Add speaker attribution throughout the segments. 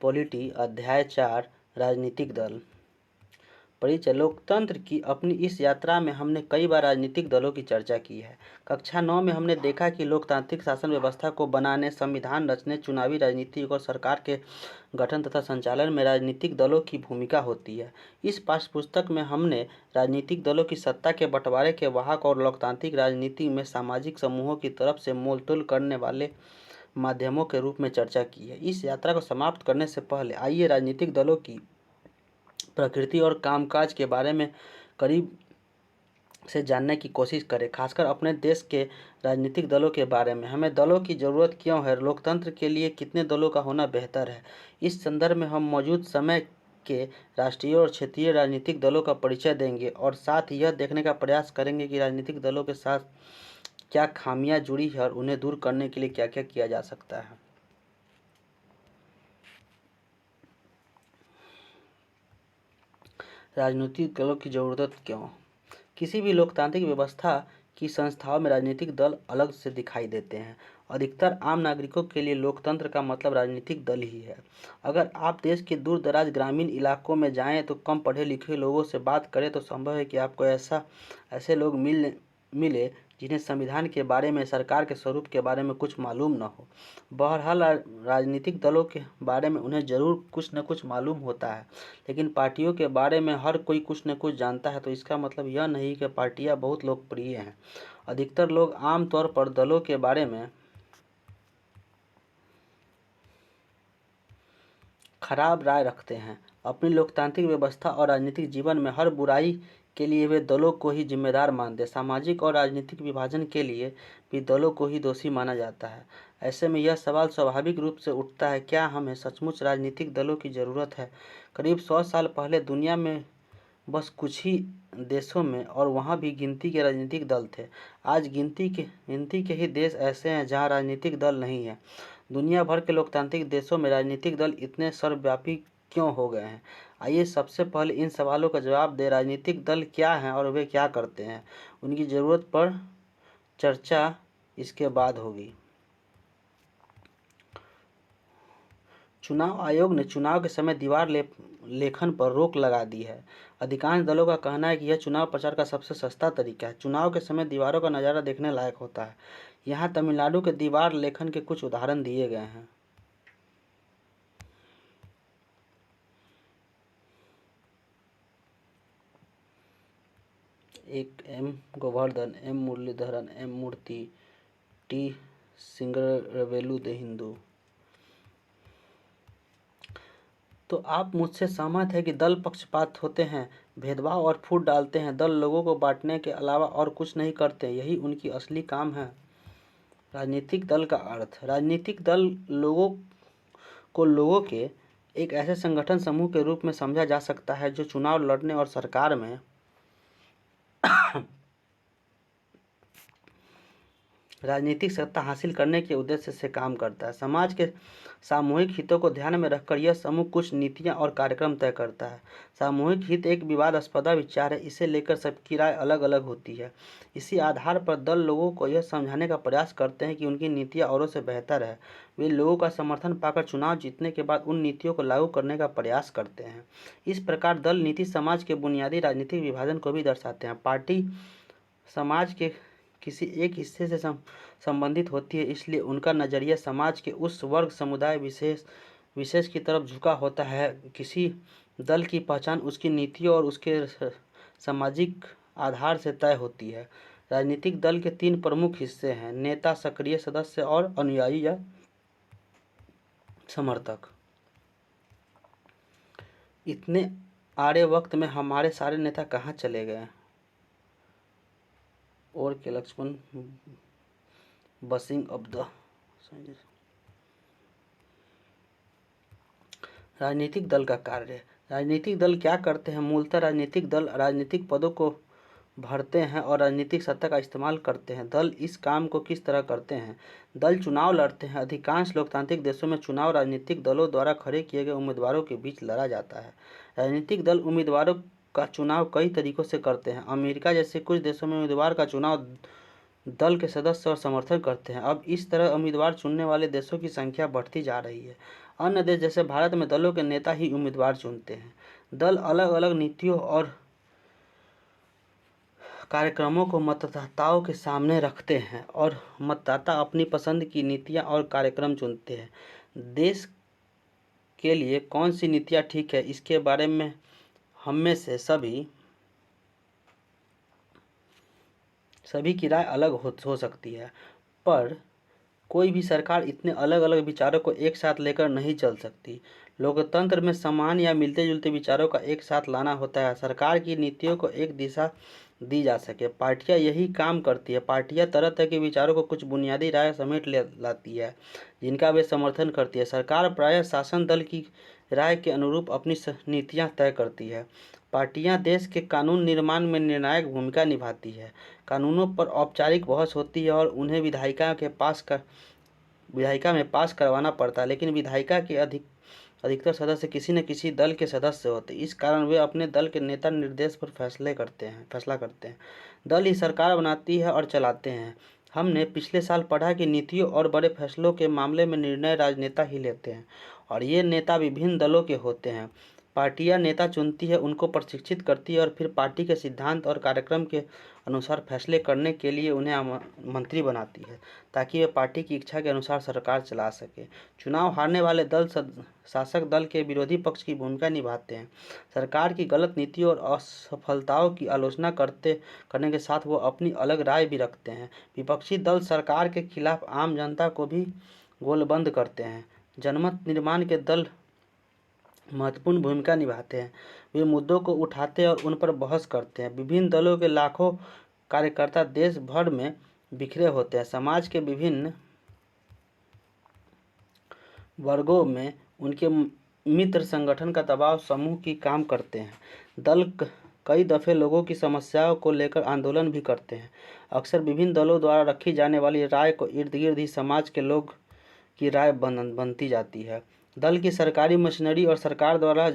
Speaker 1: Polity. अध्याय 4 राजनीतिक दल। परिचय। लोकतंत्र की अपनी इस यात्रा में हमने कई बार राजनीतिक दलों की चर्चा की है। कक्षा 9 में हमने देखा कि लोकतांत्रिक शासन व्यवस्था को बनाने, संविधान रचने, चुनावी राजनीति और सरकार के गठन तथा संचालन में राजनीतिक दलों की भूमिका होती है। इस पाठ्यपुस्तक में हमने राजनीतिक दलों की सत्ता के बंटवारे के वाहक और लोकतांत्रिक राजनीति में सामाजिक समूहों की तरफ से मोलतोल करने वाले माध्यमों के रूप में चर्चा की है। इस यात्रा को समाप्त करने से पहले आइए राजनीतिक दलों की प्रकृति और कामकाज के बारे में करीब से जानने की कोशिश करें, खासकर अपने देश के राजनीतिक दलों के बारे में। हमें दलों की ज़रूरत क्यों है? लोकतंत्र के लिए कितने दलों का होना बेहतर है? इस संदर्भ में हम मौजूद समय के राष्ट्रीय और क्षेत्रीय राजनीतिक दलों का परिचय देंगे और साथ ही यह देखने का प्रयास करेंगे कि राजनीतिक दलों के साथ क्या खामियां जुड़ी है और उन्हें दूर करने के लिए क्या क्या किया जा सकता है। राजनीतिक दलों की ज़रूरत क्यों? किसी भी लोकतांत्रिक व्यवस्था की संस्थाओं में राजनीतिक दल अलग से दिखाई देते हैं। अधिकतर आम नागरिकों के लिए लोकतंत्र का मतलब राजनीतिक दल ही है। अगर आप देश के दूर दराज ग्रामीण इलाकों में जाएं तो कम पढ़े लिखे लोगों से बात करें तो संभव है कि आपको ऐसे लोग मिले जिन्हें संविधान के बारे में, सरकार के स्वरूप के बारे में कुछ मालूम न हो। बहरहाल राजनीतिक दलों के बारे में उन्हें ज़रूर कुछ न कुछ मालूम होता है, लेकिन पार्टियों के बारे में हर कोई कुछ न कुछ जानता है, तो इसका मतलब यह नहीं कि पार्टियां बहुत लोकप्रिय हैं। अधिकतर लोग आम तौर पर दलों के बारे में खराब राय रखते हैं। अपनी लोकतांत्रिक व्यवस्था और राजनीतिक जीवन में हर बुराई के लिए वे दलों को ही जिम्मेदार मानते हैं। सामाजिक और राजनीतिक विभाजन के लिए भी दलों को ही दोषी माना जाता है। ऐसे में यह सवाल स्वाभाविक रूप से उठता है, क्या हमें सचमुच राजनीतिक दलों की ज़रूरत है? करीब 100 साल पहले दुनिया में बस कुछ ही देशों में, और वहाँ भी गिनती के राजनीतिक दल थे। आज गिनती के ही देश ऐसे हैं जहाँ राजनीतिक दल नहीं है। दुनिया भर के लोकतांत्रिक देशों में राजनीतिक दल इतने सर्वव्यापी क्यों हो गए हैं? आइए सबसे पहले इन सवालों का जवाब दें। राजनीतिक दल क्या हैं और वे क्या करते हैं? उनकी ज़रूरत पर चर्चा इसके बाद होगी। चुनाव आयोग ने चुनाव के समय दीवार लेखन पर रोक लगा दी है। अधिकांश दलों का कहना है कि यह चुनाव प्रचार का सबसे सस्ता तरीका है। चुनाव के समय दीवारों का नज़ारा देखने लायक होता है। यहाँ तमिलनाडु के दीवार लेखन के कुछ उदाहरण दिए गए हैं। एक M Govardhan, M Muralidharan, M Murthy, T Singaravelu the Hindu. तो आप मुझसे सहमत हैं कि दल पक्षपात होते हैं, भेदभाव और फूट डालते हैं। दल लोगों को बांटने के अलावा और कुछ नहीं करते, यही उनकी असली काम है। राजनीतिक दल का अर्थ। राजनीतिक दल लोगों के एक ऐसे संगठन समूह के रूप में समझा जा सकता है जो चुनाव लड़ने और सरकार में राजनीतिक सत्ता हासिल करने के उद्देश्य से काम करता है। समाज के सामूहिक हितों को ध्यान में रखकर यह समूह कुछ नीतियां और कार्यक्रम तय करता है। सामूहिक हित एक विवादास्पद विचार है, इसे लेकर सबकी राय अलग अलग होती है। इसी आधार पर दल लोगों को यह समझाने का प्रयास करते हैं कि उनकी नीतियाँ औरों से बेहतर है। वे लोगों का समर्थन पाकर चुनाव जीतने के बाद उन नीतियों को लागू करने का प्रयास करते हैं। इस प्रकार दल नीति समाज के बुनियादी राजनीतिक विभाजन को भी दर्शाते हैं। पार्टी समाज के किसी एक हिस्से से संबंधित होती है, इसलिए उनका नज़रिया समाज के उस वर्ग, समुदाय विशेष की तरफ झुका होता है। किसी दल की पहचान उसकी नीतियों और उसके सामाजिक आधार से तय होती है। राजनीतिक दल के 3 प्रमुख हिस्से हैं: नेता, सक्रिय सदस्य और अनुयायी या समर्थक। इतने आड़े वक्त में हमारे सारे नेता कहाँ चले गए? और के लक्ष्मण बसिंग ऑफ द राजनीतिक दल का कार्य। राजनीतिक दल क्या करते हैं? मूलतः राजनीतिक दल राजनीतिक पदों को भरते हैं और राजनीतिक सत्ता का इस्तेमाल करते हैं। दल इस काम को किस तरह करते हैं? दल चुनाव लड़ते हैं। अधिकांश लोकतांत्रिक देशों में चुनाव राजनीतिक दलों द्वारा खड़े किए गए उम्मीदवारों के बीच लड़ा जाता है। राजनीतिक दल उम्मीदवारों का चुनाव कई तरीकों से करते हैं। अमेरिका जैसे कुछ देशों में उम्मीदवार का चुनाव दल के सदस्य और समर्थन करते हैं। अब इस तरह उम्मीदवार चुनने वाले देशों की संख्या बढ़ती जा रही है। अन्य देश जैसे भारत में दलों के नेता ही उम्मीदवार चुनते हैं। दल अलग अलग नीतियों और कार्यक्रमों को मतदाताओं के सामने रखते हैं और मतदाता अपनी पसंद की नीतियां और कार्यक्रम चुनते हैं। देश के लिए कौन सी नीतियां ठीक है, इसके बारे में हम में से सभी की राय अलग हो सकती है, पर कोई भी सरकार इतने अलग अलग विचारों को एक साथ लेकर नहीं चल सकती। लोकतंत्र में समान या मिलते जुलते विचारों का एक साथ लाना होता है, सरकार की नीतियों को एक दिशा दी जा सके। पार्टियां यही काम करती है। पार्टियां तरह तरह के विचारों को कुछ बुनियादी राय समेट लाती है जिनका वे समर्थन करती है। सरकार प्रायः शासन दल की राय के अनुरूप अपनी नीतियां तय करती है। पार्टियां देश के कानून निर्माण में निर्णायक भूमिका निभाती है। कानूनों पर औपचारिक बहस होती है और उन्हें विधायिका में पास करवाना पड़ता है, लेकिन विधायिका के अधिकतर सदस्य किसी न किसी दल के सदस्य होते हैं। इस कारण वे अपने दल के नेता निर्देश पर फैसला करते हैं। दल ही सरकार बनाती है और चलाते हैं। हमने पिछले साल पढ़ा कि नीतियों और बड़े फैसलों के मामले में निर्णय राजनेता ही लेते हैं और ये नेता विभिन्न दलों के होते हैं। पार्टियां नेता चुनती है, उनको प्रशिक्षित करती है और फिर पार्टी के सिद्धांत और कार्यक्रम के अनुसार फैसले करने के लिए उन्हें मंत्री बनाती है ताकि वे पार्टी की इच्छा के अनुसार सरकार चला सके। चुनाव हारने वाले दल शासक दल के विरोधी पक्ष की भूमिका निभाते हैं। सरकार की गलत नीतियों और असफलताओं की आलोचना करने के साथ वो अपनी अलग राय भी रखते हैं। विपक्षी दल सरकार के खिलाफ आम जनता को भी गोलबंद करते हैं। जनमत निर्माण के दल महत्वपूर्ण भूमिका निभाते हैं। वे मुद्दों को उठाते हैं और उन पर बहस करते हैं। विभिन्न दलों के लाखों कार्यकर्ता देश भर में बिखरे होते हैं। समाज के विभिन्न वर्गों में उनके मित्र संगठन का दबाव समूह की काम करते हैं। दल कई दफ़े लोगों की समस्याओं को लेकर आंदोलन भी करते हैं। अक्सर विभिन्न दलों द्वारा रखी जाने वाली राय को इर्द गिर्द ही समाज के लोग की राय बनती जाती है। दल की सरकारी मशीनरी और सरकार द्वारा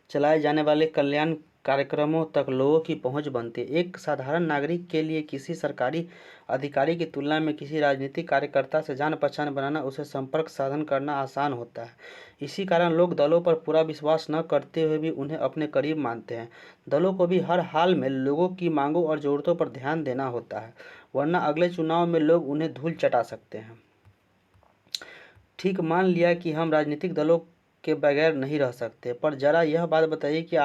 Speaker 1: चलाए जाने वाले कल्याण कार्यक्रमों तक लोगों की पहुंच बनती है। एक साधारण नागरिक के लिए किसी सरकारी अधिकारी की तुलना में किसी राजनीतिक कार्यकर्ता से जान पहचान बनाना, उसे संपर्क साधन करना आसान होता है। इसी कारण लोग दलों पर पूरा विश्वास न करते हुए भी उन्हें अपने करीब मानते हैं। दलों को भी हर हाल में लोगों की मांगों और ज़रूरतों पर ध्यान देना होता है, वरना अगले चुनाव में लोग उन्हें धूल चटा सकते हैं। ठीक मान लिया कि हम राजनीतिक दलों के बगैर नहीं रह सकते, पर जरा यह बात बताइए कि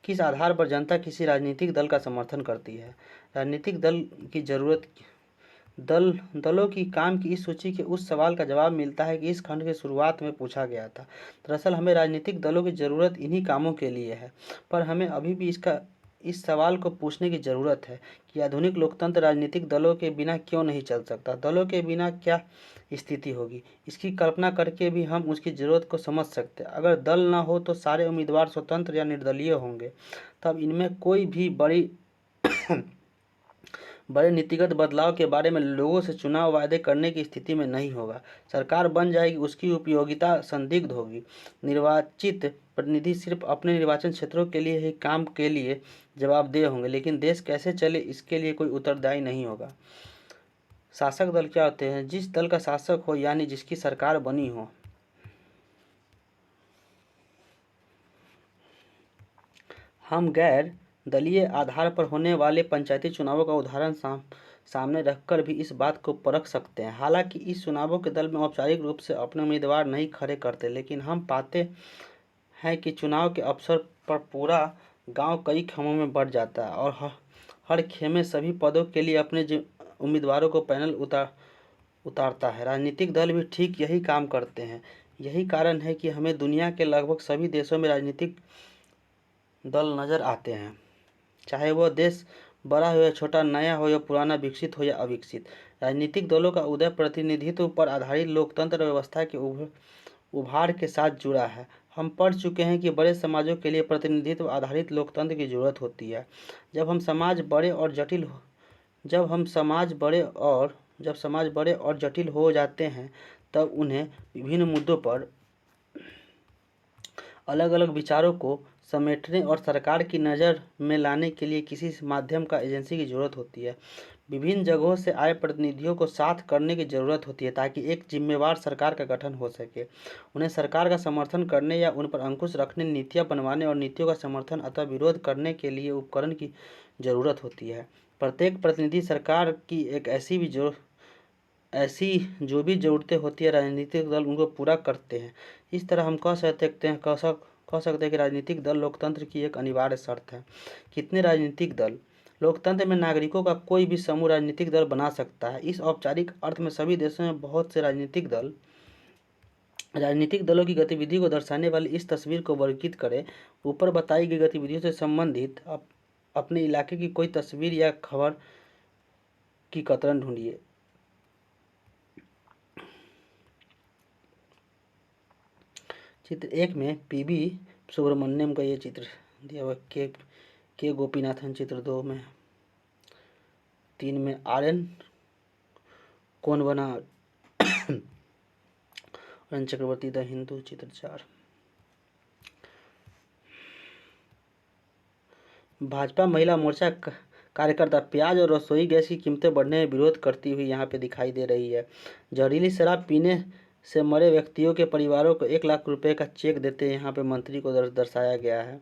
Speaker 1: किस आधार पर जनता किसी राजनीतिक दल का समर्थन करती है। राजनीतिक दल की जरूरत दलों की काम की इस सूची के उस सवाल का जवाब मिलता है कि इस खंड की शुरुआत में पूछा गया था। दरअसल हमें राजनीतिक दलों की ज़रूरत इन्हीं कामों के लिए है, पर हमें अभी भी इस सवाल को पूछने की ज़रूरत है कि आधुनिक लोकतंत्र राजनीतिक दलों के बिना क्यों नहीं चल सकता। दलों के बिना क्या स्थिति होगी, इसकी कल्पना करके भी हम उसकी ज़रूरत को समझ सकते हैं। अगर दल ना हो तो सारे उम्मीदवार स्वतंत्र या निर्दलीय होंगे, तब इनमें कोई भी बड़े नीतिगत बदलाव के बारे में लोगों से चुनाव वायदे करने की स्थिति में नहीं होगा। सरकार बन जाएगी, उसकी उपयोगिता संदिग्ध होगी। निर्वाचित प्रतिनिधि सिर्फ अपने निर्वाचन क्षेत्रों के लिए ही काम के लिए जवाबदेह होंगे, लेकिन देश कैसे चले इसके लिए कोई उत्तरदायी नहीं होगा। शासक दल क्या होते हैं? जिस दल का शासक हो, यानी जिसकी सरकार बनी हो। हम गैर दलीय आधार पर होने वाले पंचायती चुनावों का उदाहरण सामने रखकर भी इस बात को परख सकते हैं। हालांकि इस चुनावों के दल में औपचारिक रूप से अपने उम्मीदवार नहीं खड़े करते, लेकिन हम पाते हैं कि चुनाव के अवसर पर पूरा गांव कई खेमों में बढ़ जाता है और हर खेमे सभी पदों के लिए अपने उम्मीदवारों को पैनल उतारता है। राजनीतिक दल भी ठीक यही काम करते हैं। यही कारण है कि हमें दुनिया के लगभग सभी देशों में राजनीतिक दल नज़र आते हैं, चाहे वह देश बड़ा हो या छोटा, नया हो या पुराना, विकसित हो या अविकसित। राजनीतिक दलों का उदय प्रतिनिधित्व पर आधारित लोकतंत्र व्यवस्था के उभार के साथ जुड़ा है। हम पढ़ चुके हैं कि बड़े समाजों के लिए प्रतिनिधित्व आधारित लोकतंत्र की जरूरत होती है। जब समाज बड़े और जटिल हो जाते हैं, तब उन्हें विभिन्न मुद्दों पर अलग अलग विचारों को समेटने और सरकार की नज़र में लाने के लिए किसी माध्यम का एजेंसी की ज़रूरत होती है। विभिन्न जगहों से आए प्रतिनिधियों को साथ करने की ज़रूरत होती है ताकि एक जिम्मेवार सरकार का गठन हो सके। उन्हें सरकार का समर्थन करने या उन पर अंकुश रखने, नीतियाँ बनवाने और नीतियों का समर्थन अथवा विरोध करने के लिए उपकरण की ज़रूरत होती है। प्रत्येक प्रतिनिधि सरकार की एक ऐसी जो भी ज़रूरतें होती है, राजनीतिक दल उनको पूरा करते हैं। इस तरह हम कह सकते हैं कि राजनीतिक दल लोकतंत्र की एक अनिवार्य शर्त है। कितने राजनीतिक दल? लोकतंत्र में नागरिकों का कोई भी समूह राजनीतिक दल बना सकता है। इस औपचारिक अर्थ में सभी देशों में बहुत से राजनीतिक दलों की गतिविधि को दर्शाने वाली इस तस्वीर को वर्गीकृत करें। ऊपर बताई गई गतिविधियों से संबंधित अपने इलाके की कोई तस्वीर या खबर की कतरन ढूंढिए। चित्र 1 में पीबी सुब्रमण्यम का ये चित्र दिया हुआ, के गोपीनाथन चित्र 2 में, 3 में आर्यन कौन बना अरुण चक्रवर्ती द हिंदू चित्र 4। भाजपा महिला मोर्चा कार्यकर्ता प्याज और रसोई गैस की कीमतें बढ़ने में विरोध करती हुई यहाँ पे दिखाई दे रही है। जहरीली शराब पीने से मरे व्यक्तियों के परिवारों को 1 लाख रुपए का चेक देते यहाँ पे मंत्री को दर्शाया गया है।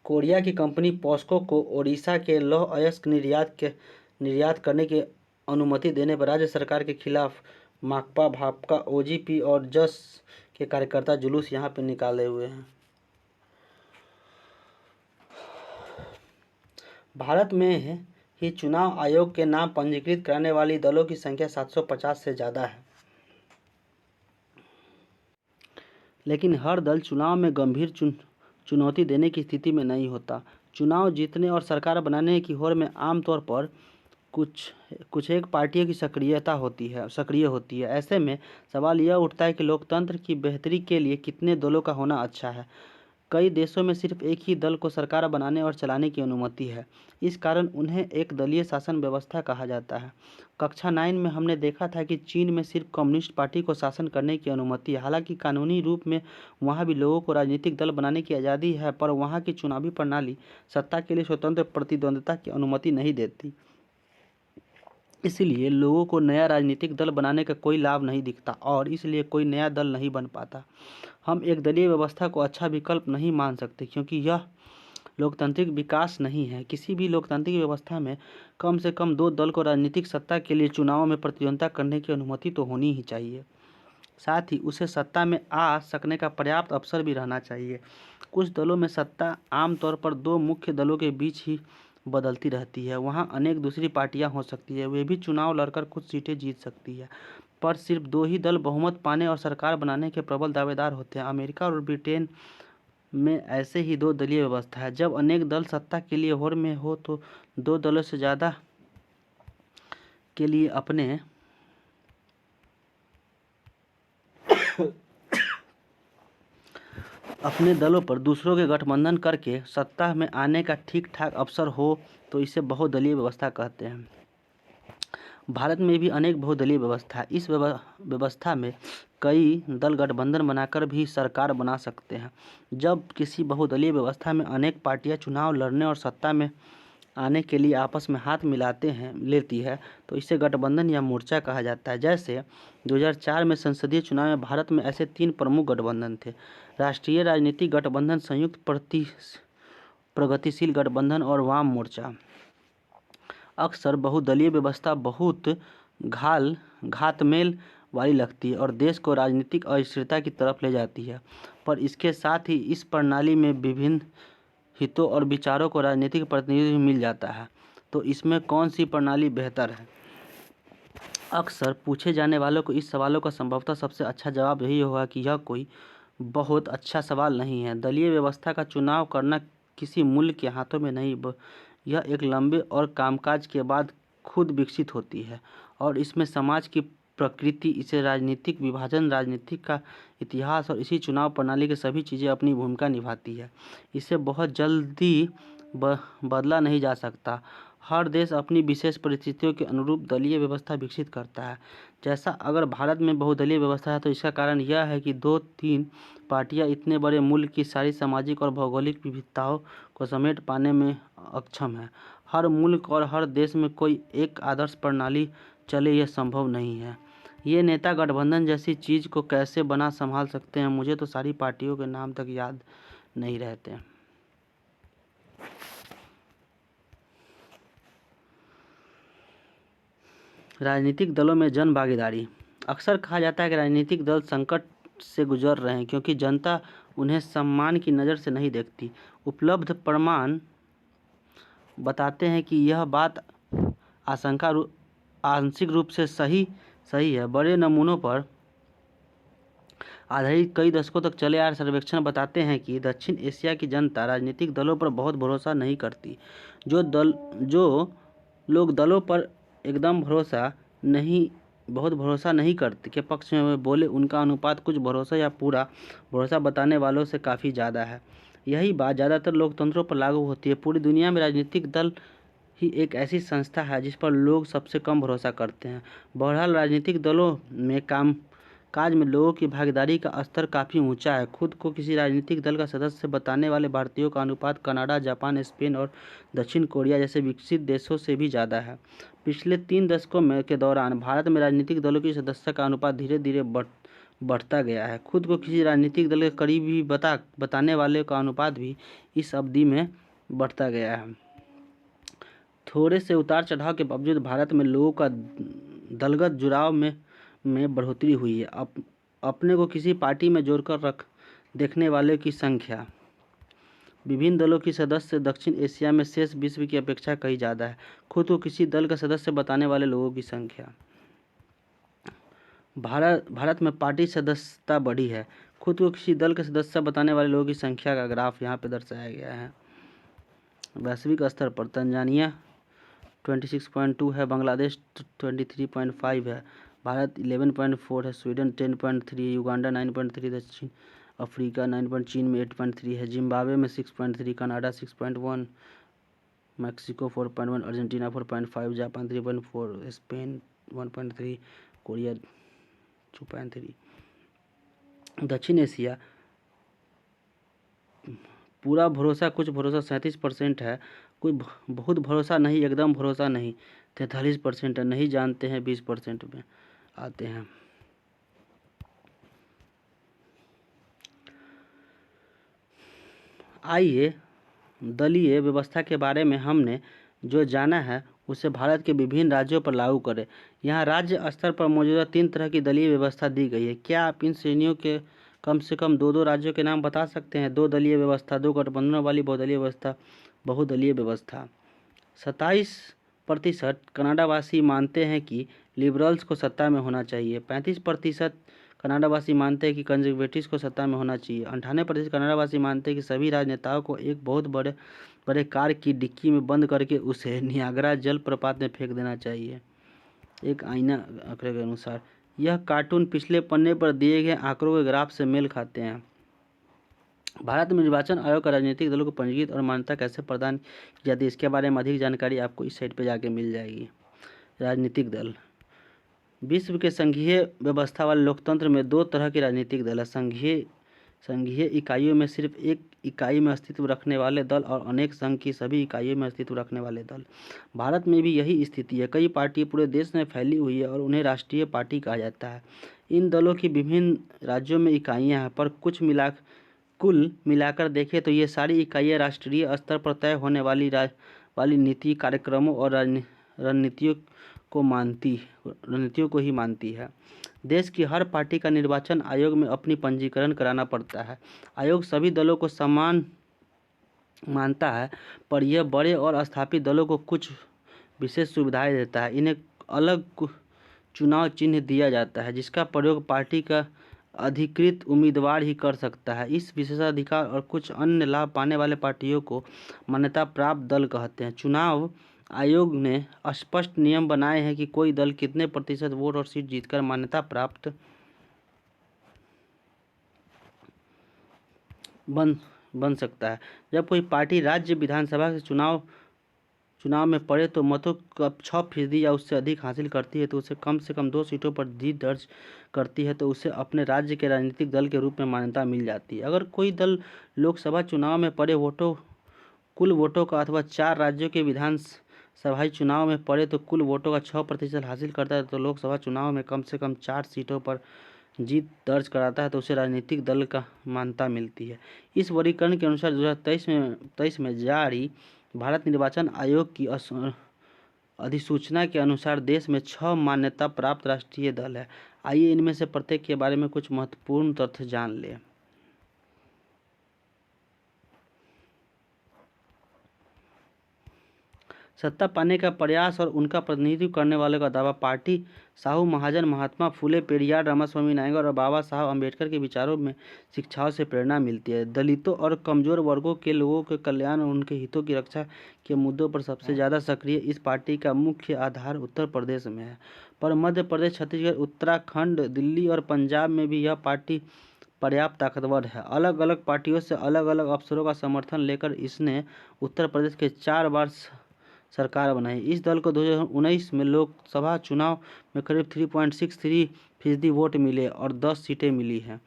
Speaker 1: कोरिया की कंपनी पॉस्को को ओडिशा के लौह अयस्क निर्यात करने की अनुमति देने पर राज्य सरकार के खिलाफ माकपा, भाकपा, ओजीपी और जस के कार्यकर्ता जुलूस यहाँ पे निकाले हुए हैं। भारत में ही चुनाव आयोग के नाम पंजीकृत कराने वाली दलों की संख्या 750 से ज़्यादा है। लेकिन हर दल चुनाव में गंभीर चुनौती देने की स्थिति में नहीं होता। चुनाव जीतने और सरकार बनाने की होड़ में आमतौर पर कुछ एक पार्टियों की सक्रिय होती है। ऐसे में सवाल यह उठता है कि लोकतंत्र की बेहतरी के लिए कितने दलों का होना अच्छा है। कई देशों में सिर्फ एक ही दल को सरकार बनाने और चलाने की अनुमति है। इस कारण उन्हें एक दलीय शासन व्यवस्था कहा जाता है। कक्षा 9 में हमने देखा था कि चीन में सिर्फ कम्युनिस्ट पार्टी को शासन करने की अनुमति है। हालांकि कानूनी रूप में वहाँ भी लोगों को राजनीतिक दल बनाने की आज़ादी है, पर वहाँ की चुनावी प्रणाली सत्ता के लिए स्वतंत्र प्रतिद्वंद्विता की अनुमति नहीं देती। इसलिए लोगों को नया राजनीतिक दल बनाने का कोई लाभ नहीं दिखता और इसलिए कोई नया दल नहीं बन पाता। हम एक दलीय व्यवस्था को अच्छा विकल्प नहीं मान सकते क्योंकि यह लोकतांत्रिक विकास नहीं है। किसी भी लोकतांत्रिक व्यवस्था में कम से कम 2 दल को राजनीतिक सत्ता के लिए चुनाव में प्रतिद्वंद्विता करने की अनुमति तो होनी ही चाहिए। साथ ही उसे सत्ता में आ सकने का पर्याप्त अवसर भी रहना चाहिए। कुछ दलों में सत्ता आमतौर पर 2 मुख्य दलों के बीच ही बदलती रहती है। वहाँ अनेक दूसरी पार्टियां हो सकती है, वे भी चुनाव लड़कर कुछ सीटें जीत सकती है, पर सिर्फ 2 ही दल बहुमत पाने और सरकार बनाने के प्रबल दावेदार होते हैं। अमेरिका और ब्रिटेन में ऐसे ही 2 दलीय व्यवस्था है। जब अनेक दल सत्ता के लिए होड़ में हो तो 2 दलों से ज़्यादा के लिए अपने दलों पर दूसरों के गठबंधन करके सत्ता में आने का ठीक ठाक अवसर हो तो इसे बहुदलीय व्यवस्था कहते हैं। भारत में भी अनेक बहुदलीय व्यवस्था है। इस व्यवस्था में कई दल गठबंधन बनाकर भी सरकार बना सकते हैं। जब किसी बहुदलीय व्यवस्था में अनेक पार्टियां चुनाव लड़ने और सत्ता में आने के लिए आपस में हाथ लेती है तो इसे गठबंधन या मोर्चा कहा जाता है। जैसे 2004 में संसदीय चुनाव में भारत में ऐसे 3 प्रमुख गठबंधन थे: राष्ट्रीय राजनीतिक गठबंधन, संयुक्त प्रगतिशील गठबंधन और वाम मोर्चा। अक्सर बहुदलीय व्यवस्था बहुत घातमेल वाली लगती है और देश को राजनीतिक अस्थिरता की तरफ ले जाती है, पर इसके साथ ही इस प्रणाली में विभिन्न हितों और विचारों को राजनीतिक प्रतिनिधित्व मिल जाता है। तो इसमें कौन सी प्रणाली बेहतर है? अक्सर पूछे जाने वालों को इस सवालों का संभवतः सबसे अच्छा जवाब यही होगा कि यह कोई बहुत अच्छा सवाल नहीं है। दलीय व्यवस्था का चुनाव करना किसी मूल्य के हाथों में नहीं, यह एक लंबे और कामकाज के बाद खुद विकसित होती है और इसमें समाज की प्रकृति, इसे राजनीतिक विभाजन, राजनीतिक का इतिहास और इसी चुनाव प्रणाली के सभी चीज़ें अपनी भूमिका निभाती है। इसे बहुत जल्दी बदला नहीं जा सकता। हर देश अपनी विशेष परिस्थितियों के अनुरूप दलीय व्यवस्था विकसित करता है। जैसा अगर भारत में बहुदलीय व्यवस्था है तो इसका कारण यह है कि 2-3 पार्टियां इतने बड़े मुल्क की सारी सामाजिक और भौगोलिक विविधताओं को समेट पाने में अक्षम है। हर मुल्क और हर देश में कोई एक आदर्श प्रणाली चले, यह संभव नहीं है। ये नेता गठबंधन जैसी चीज़ को कैसे बना संभाल सकते हैं? मुझे तो सारी पार्टियों के नाम तक याद नहीं रहते। राजनीतिक दलों में जन भागीदारी। अक्सर कहा जाता है कि राजनीतिक दल संकट से गुजर रहे हैं क्योंकि जनता उन्हें सम्मान की नज़र से नहीं देखती। उपलब्ध प्रमाण बताते हैं कि यह बात आंशिक रूप से सही है। बड़े नमूनों पर आधारित कई दशकों तक चले आ रहे सर्वेक्षण बताते हैं कि दक्षिण एशिया की जनता राजनीतिक दलों पर बहुत भरोसा नहीं करती। जो लोग दलों पर एकदम बहुत भरोसा नहीं करते के पक्ष में वे बोले, उनका अनुपात कुछ भरोसा या पूरा भरोसा बताने वालों से काफ़ी ज़्यादा है। यही बात ज़्यादातर लोकतंत्रों पर लागू होती है। पूरी दुनिया में राजनीतिक दल ही एक ऐसी संस्था है जिस पर लोग सबसे कम भरोसा करते हैं। बहरहाल राजनीतिक दलों में काज में लोगों की भागीदारी का स्तर काफ़ी ऊंचा है। खुद को किसी राजनीतिक दल का सदस्य बताने वाले भारतीयों का अनुपात कनाडा, जापान, स्पेन और दक्षिण कोरिया जैसे विकसित देशों से भी ज़्यादा है। पिछले 3 दशकों के दौरान भारत में राजनीतिक दलों की सदस्यता का अनुपात धीरे धीरे बढ़ता गया है। खुद को किसी राजनीतिक दल के करीबी बताने वाले का अनुपात भी इस अवधि में बढ़ता गया है। थोड़े से उतार चढ़ाव के बावजूद भारत में लोगों का दलगत जुड़ाव में बढ़ोतरी हुई है। अपने को किसी पार्टी में जोड़कर देखने वालों की संख्या विभिन्न दलों की सदस्य दक्षिण एशिया में शेष विश्व की अपेक्षा कहीं ज़्यादा है। खुद को किसी दल का सदस्य बताने वाले लोगों की संख्या भारत में पार्टी सदस्यता बढ़ी है। खुद को किसी दल का सदस्य बताने वाले लोगों की संख्या का ग्राफ यहाँ पे दर्शाया गया है। वैश्विक स्तर पर तंजानिया 26.2 है, बांग्लादेश 23.5 है, भारत 11.4 है, स्वीडन 10.3 है, युगांडा 9.3, दक्षिण अफ्रीका 9. चीन में 8.3 है, जिम्बाब्वे में 6.3, Canada 6.1, Mexico 4.1, Argentina 4.5, Japan 3.4, Spain 1.3, Korea 2.3। दक्षिण एशिया पूरा भरोसा कुछ भरोसा 37% है, कोई बहुत भरोसा नहीं, एकदम भरोसा नहीं 43% है, नहीं जानते हैं 20% में आते हैं। आइए दलीय व्यवस्था के बारे में हमने जो जाना है उसे भारत के विभिन्न राज्यों पर लागू करें। यहाँ राज्य स्तर पर मौजूदा 3 तरह की दलीय व्यवस्था दी गई है। क्या आप इन श्रेणियों के कम से कम 2 राज्यों के नाम बता सकते हैं? 2 दलीय व्यवस्था, 2 गठबंधनों वाली बहुदलीय व्यवस्था, बहुदलीय व्यवस्था। 27% कनाडावासी मानते हैं कि लिबरल्स को सत्ता में होना चाहिए। 35% कनाडावासी मानते हैं कि कंजर्वेटिव्स को सत्ता में होना चाहिए। 98% कनाडावासी मानते हैं कि सभी राजनेताओं को एक बहुत बड़े कार की डिक्की में बंद करके उसे नियाग्रा जलप्रपात में फेंक देना चाहिए। एक आईना आंकड़े के अनुसार यह कार्टून पिछले पन्ने पर दिए गए आंकड़ों के ग्राफ से मेल खाते हैं। भारत में निर्वाचन आयोग का राजनीतिक दलों को पंजीकृत और मान्यता कैसे प्रदान की जाती है, इसके बारे में अधिक जानकारी आपको इस साइट पर जाके मिल जाएगी। राजनीतिक दल। विश्व के संघीय व्यवस्था वाले लोकतंत्र में 2 तरह के राजनीतिक दल है। संघीय इकाइयों में सिर्फ एक इकाई में अस्तित्व रखने वाले दल और अनेक संघ की सभी इकाइयों में अस्तित्व रखने वाले दल। भारत में भी यही स्थिति है। कई पार्टी पूरे देश में फैली हुई है और उन्हें राष्ट्रीय पार्टी कहा जाता है। इन दलों की विभिन्न राज्यों में इकाइयाँ हैं, पर कुल मिलाकर देखें तो ये सारी इकाइयाँ राष्ट्रीय स्तर पर तय होने वाली नीति, कार्यक्रमों और रणनीतियों को ही मानती है। देश की हर पार्टी का निर्वाचन आयोग में अपनी पंजीकरण कराना पड़ता है। आयोग सभी दलों को समान मानता है, पर यह बड़े और स्थापित दलों को कुछ विशेष सुविधाएं देता है। इन्हें अलग चुनाव चिन्ह दिया जाता है जिसका प्रयोग पार्टी का अधिकृत उम्मीदवार ही कर सकता है। इस विशेषाधिकार और कुछ अन्य लाभ पाने वाले पार्टियों को मान्यता प्राप्त दल कहते हैं। चुनाव आयोग ने स्पष्ट नियम बनाए हैं कि कोई दल कितने प्रतिशत वोट और सीट जीतकर मान्यता प्राप्त बन सकता है। जब कोई पार्टी राज्य विधानसभा के चुनाव चुनाव में पड़े तो मतों का 6% या उससे अधिक हासिल करती है तो उसे कम से कम 2 सीटों पर जीत दर्ज करती है तो उसे अपने राज्य के राजनीतिक दल के रूप में मान्यता मिल जाती है। अगर कोई दल लोकसभा चुनाव में पड़े कुल वोटों का अथवा 4 राज्यों के विधानसभाई चुनाव में पड़े तो कुल वोटों का 6% हासिल करता है तो लोकसभा चुनाव में कम से कम 4 सीटों पर जीत दर्ज कराता है तो उसे राजनीतिक दल का मान्यता मिलती है। इस वर्गीकरण के अनुसार 2023 में जारी भारत निर्वाचन आयोग की अधिसूचना के अनुसार देश में 6 मान्यता प्राप्त राष्ट्रीय दल है। आइए इनमें से प्रत्येक के बारे में कुछ महत्वपूर्ण तथ्य जान लें। सत्ता पाने का प्रयास और उनका प्रतिनिधित्व करने वालों का दावा। पार्टी साहू महाजन, महात्मा फूले, पेरियार, रामास्वामी नायडू और बाबा साहब अम्बेडकर के विचारों में शिक्षाओं से प्रेरणा मिलती है। दलितों और कमजोर वर्गों के लोगों के कल्याण और उनके हितों की रक्षा के मुद्दों पर सबसे ज़्यादा सक्रिय इस पार्टी का मुख्य आधार उत्तर प्रदेश में है, पर मध्य प्रदेश, छत्तीसगढ़, उत्तराखंड, दिल्ली और पंजाब में भी यह पार्टी पर्याप्त ताकतवर है। अलग अलग पार्टियों से अलग अलग अफसरों का समर्थन लेकर इसने उत्तर प्रदेश के 4 बार सरकार बनाई। इस दल को 2019 में लोकसभा चुनाव में करीब 3.63% वोट मिले और 10 सीटें मिली हैं।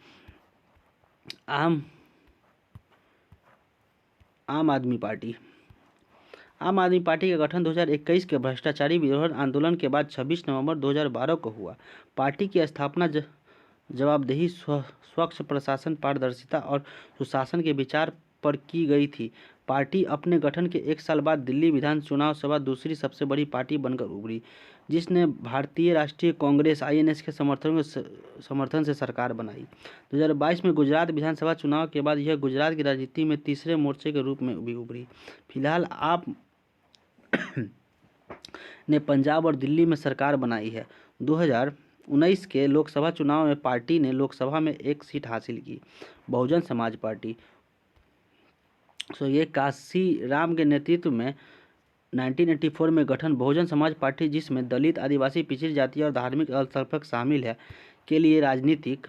Speaker 1: आम आदमी पार्टी का गठन 2021 के भ्रष्टाचारी विरोध आंदोलन के बाद 26 नवंबर 2012 को हुआ। पार्टी की स्थापना जवाबदेही, स्वच्छ प्रशासन, पारदर्शिता और सुशासन के विचार पर की गई थी। पार्टी अपने गठन के 1 साल बाद दिल्ली विधान चुनाव सभा दूसरी सबसे बड़ी पार्टी बनकर उभरी, जिसने भारतीय राष्ट्रीय कांग्रेस (INS) के समर्थन से सरकार बनाई। 2022 में गुजरात विधानसभा चुनाव के बाद यह गुजरात की राजनीति में तीसरे मोर्चे के रूप में भी उभरी। फिलहाल आप ने पंजाब और दिल्ली में सरकार बनाई है। 2019 के लोकसभा चुनाव में पार्टी ने लोकसभा में 1 सीट हासिल की। बहुजन समाज पार्टी ये काशी राम के नेतृत्व में 1984 में गठन बहुजन समाज पार्टी, जिसमें दलित, आदिवासी, पिछड़ी जाति और धार्मिक अल्पसंख्यक शामिल है, के लिए राजनीतिक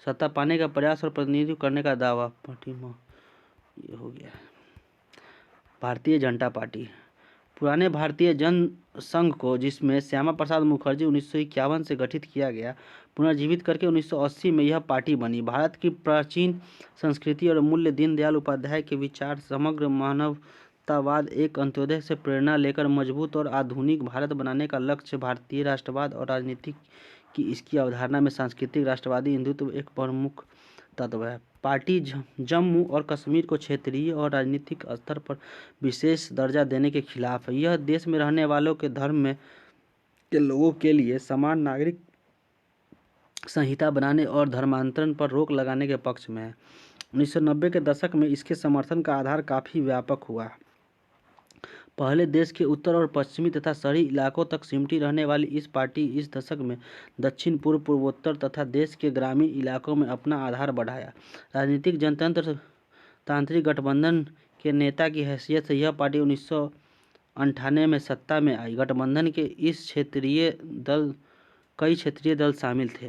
Speaker 1: सत्ता पाने का प्रयास और प्रतिनिधित्व करने का दावा। पार्टी ये हो गया। भारतीय जनता पार्टी पुराने भारतीय जन संघ को, जिसमें श्यामा प्रसाद मुखर्जी 1951 से गठित किया गया, पुनर्जीवित करके 1980 में यह पार्टी बनी। भारत की प्राचीन संस्कृति और मूल्य, दीनदयाल उपाध्याय के विचार, समग्र मानवतावाद, एक अंत्योदय से प्रेरणा लेकर मजबूत और आधुनिक भारत बनाने का लक्ष्य, भारतीय राष्ट्रवाद और राजनीति की इसकी अवधारणा में सांस्कृतिक राष्ट्रवादी हिंदुत्व एक प्रमुख तत्व है। पार्टी जम्मू और कश्मीर को क्षेत्रीय और राजनीतिक स्तर पर विशेष दर्जा देने के खिलाफ है। यह देश में रहने वालों के धर्म में के लोगों के लिए समान नागरिक संहिता बनाने और धर्मांतरण पर रोक लगाने के पक्ष में है। 1990 के दशक में इसके समर्थन का आधार काफ़ी व्यापक हुआ। पहले देश के उत्तर और पश्चिमी तथा शहरी इलाकों तक सिमटी रहने वाली इस पार्टी इस दशक में दक्षिण पूर्व, पूर्वोत्तर तथा देश के ग्रामीण इलाकों में अपना आधार बढ़ाया। राजनीतिक जनतंत्र तांत्रिक गठबंधन के नेता की हैसियत से यह पार्टी 1998 में सत्ता में आई। गठबंधन के इस कई क्षेत्रीय दल शामिल थे।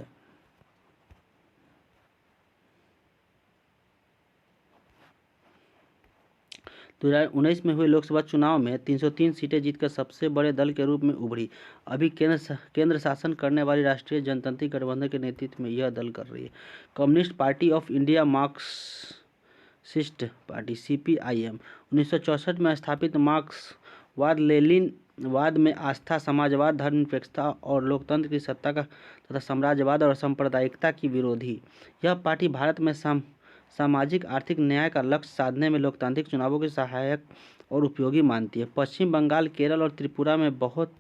Speaker 1: तो 2019 में हुए लोकसभा चुनाव में 303 सीटें जीतकर सबसे बड़े दल के रूप में उभरी। अभी केंद्र शासन करने वाली राष्ट्रीय जनतांत्रिक गठबंधन के नेतृत्व में यह दल कर रही है। Communist party of India, Marxist party (CPIM) 1964 में स्थापित, मार्क्सवाद, लेनिनवाद में आस्था, समाजवाद, धर्मनिरपेक्षता और लोकतंत्र की सत्ता का तथा साम्राज्यवाद और सांप्रदायिकता की विरोधी। यह पार्टी भारत में सामाजिक आर्थिक न्याय का लक्ष्य साधने में लोकतांत्रिक चुनावों के सहायक और उपयोगी मानती है। पश्चिम बंगाल, केरल और त्रिपुरा में बहुत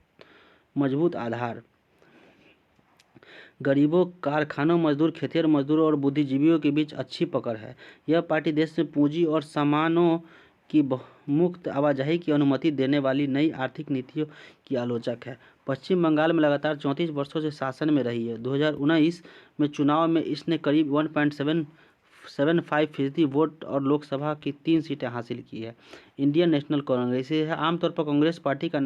Speaker 1: मजबूत आधार, गरीबों, कारखानों मजदूर, खेतिहर मजदूरों और बुद्धिजीवियों के बीच अच्छी पकड़ है। यह पार्टी देश में पूंजी और सामानों की मुक्त आवाजाही की अनुमति देने वाली नई आर्थिक नीतियों की आलोचक है। पश्चिम बंगाल में लगातार 34 वर्षों से शासन में रही है। 2019 में चुनाव में इसने करीब 1.75% वोट और लोकसभा की 3 सीटें हासिल की है। इंडियन नेशनल कांग्रेस, यह आमतौर पर कांग्रेस पार्टी का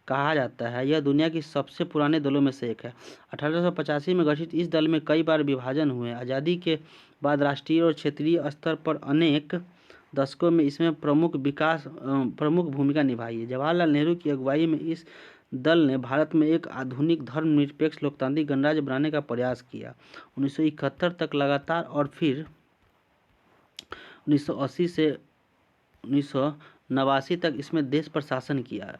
Speaker 1: कहा जाता है। यह दुनिया की सबसे पुराने दलों में से एक है। 1885 में गठित इस दल में कई बार विभाजन हुए। आज़ादी के बाद राष्ट्रीय और क्षेत्रीय स्तर पर अनेक दशकों में इसमें प्रमुख भूमिका निभाई है। जवाहरलाल नेहरू की अगुवाई में इस दल ने भारत में एक आधुनिक धर्मनिरपेक्ष लोकतांत्रिक गणराज्य बनाने का प्रयास किया। 1971 तक लगातार और फिर 1980 से 1989 तक इसमें देश पर शासन किया।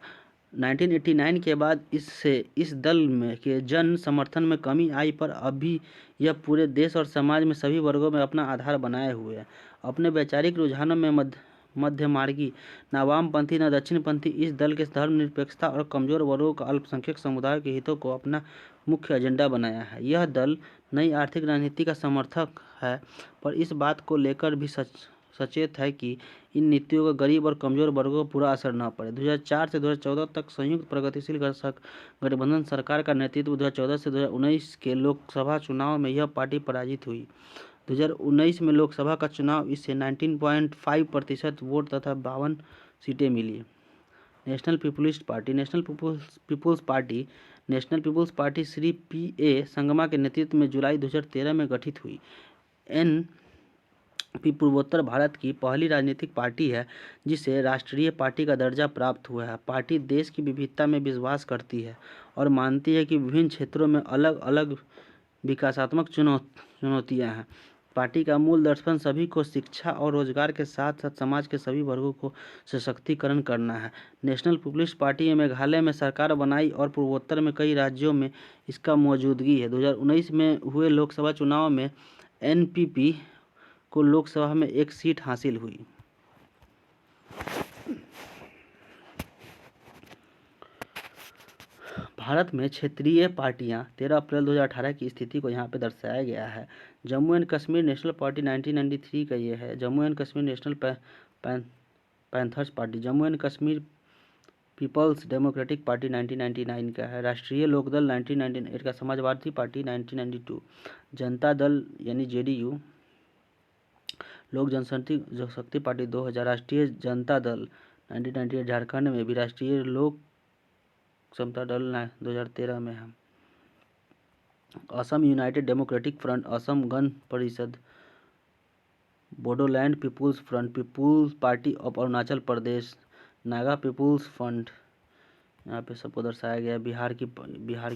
Speaker 1: 1989 के बाद इस दल में के जन समर्थन में कमी आई, पर अभी यह पूरे देश और समाज में सभी वर्गों में अपना आधार बनाए हुए है। अपने वैचारिक रुझानों में मध्यमार्गी, न वामपंथी न दक्षिणपंथी, इस दल के धर्मनिरपेक्षता और कमजोर वर्गों का अल्पसंख्यक समुदाय के हितों को अपना मुख्य एजेंडा बनाया है। यह दल नई आर्थिक राजनीति का समर्थक है, पर इस बात को लेकर भी सचेत है कि इन नीतियों का गरीब और कमजोर वर्गों पर बुरा असर न पड़े। 2004 से 2014 तक संयुक्त प्रगतिशील गठबंधन सरकार का नेतृत्व 2014 से 2019 के लोकसभा चुनाव में यह पार्टी पराजित हुई। 2019 में लोकसभा का चुनाव इससे 19.5% वोट तथा 52 सीटें मिली। National People's Party Shri P.A. Sangma के नेतृत्व में जुलाई 2013 में गठित हुई। NP पूर्वोत्तर भारत की पहली राजनीतिक पार्टी है जिसे राष्ट्रीय पार्टी का दर्जा प्राप्त हुआ है। पार्टी देश की विविधता में विश्वास करती है और मानती है कि विभिन्न क्षेत्रों में अलग अलग विकासात्मक चुनौतियां हैं। पार्टी का मूल दर्शन सभी को शिक्षा और रोजगार के साथ साथ समाज के सभी वर्गों को सशक्तिकरण करना है। नेशनल पीपुल्स पार्टी ने मेघालय में सरकार बनाई और पूर्वोत्तर में कई राज्यों में इसका मौजूदगी है। 2019 में हुए लोकसभा चुनाव में NPP को लोकसभा में एक सीट हासिल हुई। भारत में क्षेत्रीय पार्टियां 13 अप्रैल 2018 की स्थिति को यहाँ पे दर्शाया गया है। Jammu and Kashmir national party 1993 का ये है। Jammu and Kashmir national panthers party, Jammu and Kashmir people's democratic party 1999 का है। राष्ट्रीय लोकदल 1998 का, समाजवादी पार्टी 1992, जनता दल यानी JDU, लोक जनशक्ति पार्टी 2000, राष्ट्रीय जनता दल 1998, झारखंड में भी राष्ट्रीय लोक समता दल 2013 में है। Assam united democratic front, Assam Gana Parishad, Bodoland people's front, people's party of Arunachal Pradesh, Naga people's front, यहाँ पे सबको दर्शाया गया है। बिहार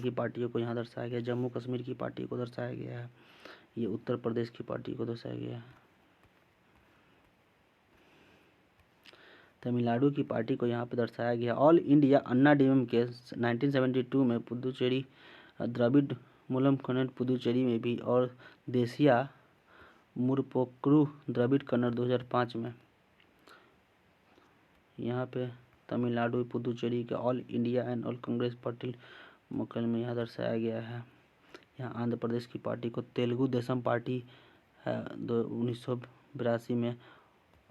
Speaker 1: की पार्टियों को यहाँ दर्शाया गया है। जम्मू कश्मीर की पार्टी को दर्शाया गया है। ये उत्तर प्रदेश की पार्टी को दर्शाया गया है। तमिलनाडु की पार्टी को यहाँ पे दर्शाया गया। ऑल इंडिया अन्ना DMK 1972 में, पुदुचेरी द्रविड़ मूलम कन्नड़ पुदुचेरी में भी, और देसिया मुरपोक्रू द्रविड़ कन्नड़ 2005 में। यहाँ पे तमिलनाडु पुदुचेरी के all India and all Congress party Mukul में यहाँ दर्शाया गया है। यहाँ आंध्र प्रदेश की पार्टी को तेलुगु देशम पार्टी है 1982 में,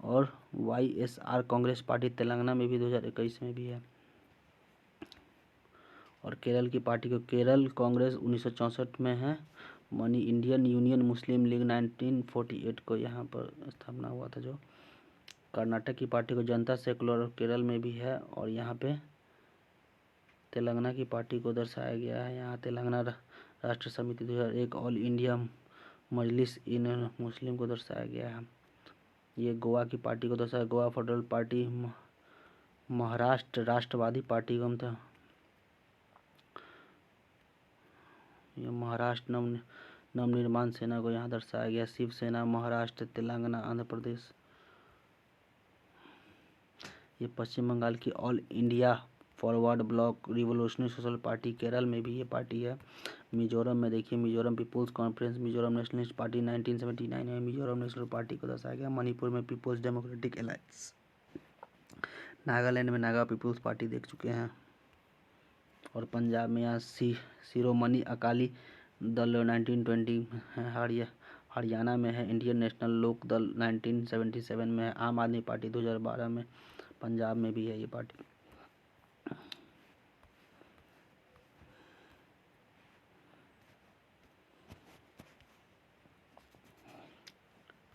Speaker 1: और YSR कांग्रेस पार्टी तेलंगाना में भी 2021 में भी है। और केरल की पार्टी को केरल कांग्रेस 1964 में है। मनी इंडियन यूनियन मुस्लिम लीग 1948 को यहाँ पर स्थापना हुआ था। जो कर्नाटक की पार्टी को जनता सेकुलर केरल में भी है। और यहाँ पे तेलंगाना की पार्टी को दर्शाया गया है। यहाँ तेलंगाना राष्ट्र समिति 2001, ऑल इंडिया मजलिस इन मुस्लिम को दर्शाया गया है। ये गोवा की पार्टी को दर्शाया, गोवा फेडरल पार्टी, महाराष्ट्र राष्ट्रवादी पार्टी को था, ये महाराष्ट्र नवनिर्माण सेना को यहाँ दर्शाया गया। शिवसेना महाराष्ट्र, तेलंगाना, आंध्र प्रदेश। ये पश्चिम बंगाल की all India forward bloc revolutionary social party, Kerala में भी ये पार्टी है। मिजोरम में देखिए, Mizoram people's conference, Mizoram nationalist party 1979 में मिजोरम नेशनल पार्टी को दर्शाया गया। मणिपुर में पीपुल्स डेमोक्रेटिक अलायंस, नागालैंड में नागा पीपुल्स पार्टी देख चुके हैं। और पंजाब में यहाँ शिरोमणि अकाली दल 1920 है। हरियाणा में है इंडियन नेशनल लोक दल 1977 में है। आम आदमी पार्टी 2012 में, पंजाब में भी है ये पार्टी।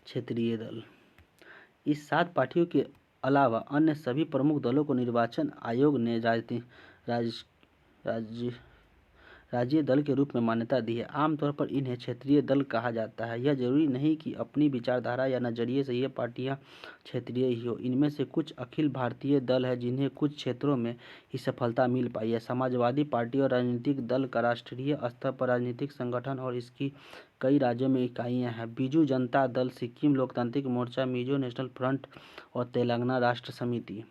Speaker 1: क्षेत्रीय दल, इस 7 पार्टियों के अलावा अन्य सभी प्रमुख दलों को निर्वाचन आयोग ने राज्य दल के रूप में मान्यता दी है। आमतौर पर इन्हें क्षेत्रीय दल कहा जाता है। यह जरूरी नहीं कि अपनी विचारधारा या नजरिए से ये पार्टियां क्षेत्रीय ही हो। इनमें से कुछ अखिल भारतीय दल है जिन्हें कुछ क्षेत्रों में ही सफलता मिल पाई है। समाजवादी पार्टी और राजनीतिक दल का राष्ट्रीय स्तर पर राजनीतिक संगठन और इसकी कई राज्यों में इकाइयां हैं। बीजू जनता दल, सिक्किम लोकतांत्रिक मोर्चा, मिजो नेशनल फ्रंट और तेलंगाना राष्ट्र समिति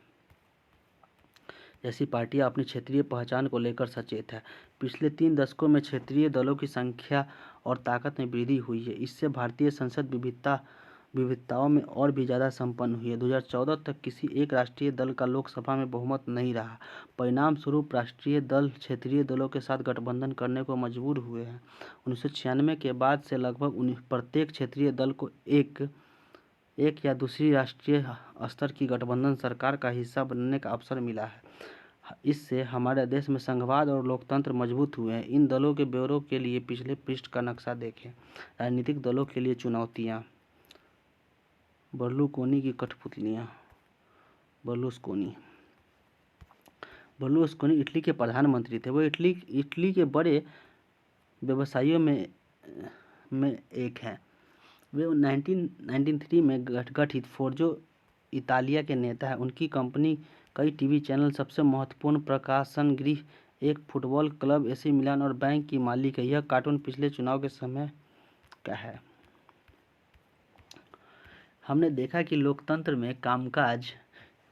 Speaker 1: जैसी पार्टियां अपनी क्षेत्रीय पहचान को लेकर सचेत है। पिछले 3 दशकों में क्षेत्रीय दलों की संख्या और ताकत में वृद्धि हुई है। इससे भारतीय संसद विविधताओं में और भी ज़्यादा संपन्न हुई है। 2014 तक किसी एक राष्ट्रीय दल का लोकसभा में बहुमत नहीं रहा। परिणाम स्वरूप राष्ट्रीय दल क्षेत्रीय दलों के साथ गठबंधन करने को मजबूर हुए हैं। 1996 के बाद से लगभग प्रत्येक क्षेत्रीय दल को एक या दूसरी राष्ट्रीय स्तर की गठबंधन सरकार का हिस्सा बनने का अवसर मिला है। इससे हमारे देश में संघवाद और लोकतंत्र मजबूत हुए हैं। इन दलों के ब्यौरों के लिए पिछले पृष्ठ का नक्शा देखें। राजनीतिक दलों के लिए चुनौतियां। बर्लुस्कोनी की कठपुतलियां। बर्लुस्कोनी इटली के प्रधानमंत्री थे। वो इटली के बड़े व्यवसायियों में एक हैं। वे 1993 में गठित फोर्जो इतालिया के नेता हैं। उनकी कंपनी कई टीवी चैनल, सबसे महत्वपूर्ण प्रकाशन गृह, एक फुटबॉल क्लब एसी मिलान और बैंक की मालिक है। यह कार्टून पिछले चुनाव के समय का है। हमने देखा कि लोकतंत्र में कामकाज